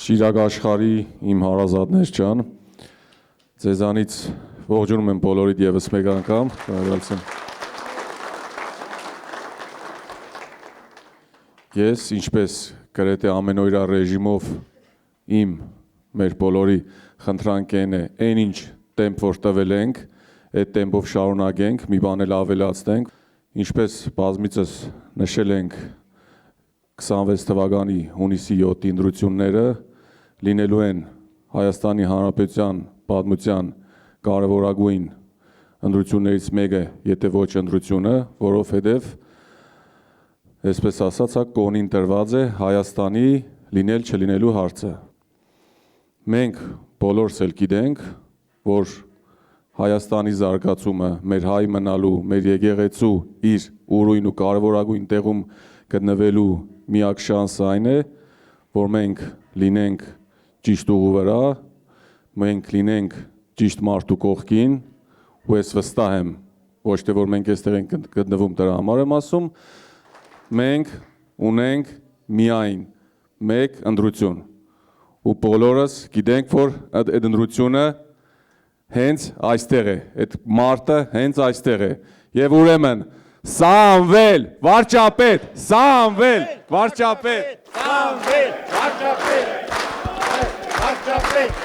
Շիրակ աշխարհի իմ հարազատներ ջան, ձեզանից ողջունում եմ բոլորիդ եւս մեկ անգամ, Ես, ինչպես գրեթե ամենօրյա ռեժիմով մեր բոլորի խնդրանքն է, այն ինչ տեմպ որ տվել ենք, այդ տեմպով շարունակենք, մի բան էլ ավելացնենք, ինչպես բազմիցս նշել ենք 26 թվականի հունիսի 7-ի ընտրությունները լինելու են Հայաստանի Հանրապետության պատմության կարևորագույն ընտրություններից մեկը, եթե ոչ ընտրությունը, որովհետև այսպես ասած, կողմին տրված է Հայաստանի լինել չլինելու հարցը։ Մենք բոլորս էլ գիտենք, որ Հայաստանի զարգացումը, մեր հայ մնալու, մեր եկեղեցու իր ուրույն ու կարևորագույն տեղում գտնվելու միակ շանսը այն է, որ մենք լինենք ճիշտ ուղու վրա, մենք լինենք ճիշտ մարդու կողքին, ու ես վստահ եմ, ոչ թե որ մենք այստեղ ենք գտնվում դրա համար եմ ասում, մենք ունենք միայն մեկ ընտրություն, ու բոլորս գիտենք, որ այդ ընտրությունը հենց այստեղ է, այդ մարտը հենց այստեղ է, եւ ուրեմն Սամվել վարչապետ, Սամվել վարչապետ, Սամվել վարչապետ, վարչապետ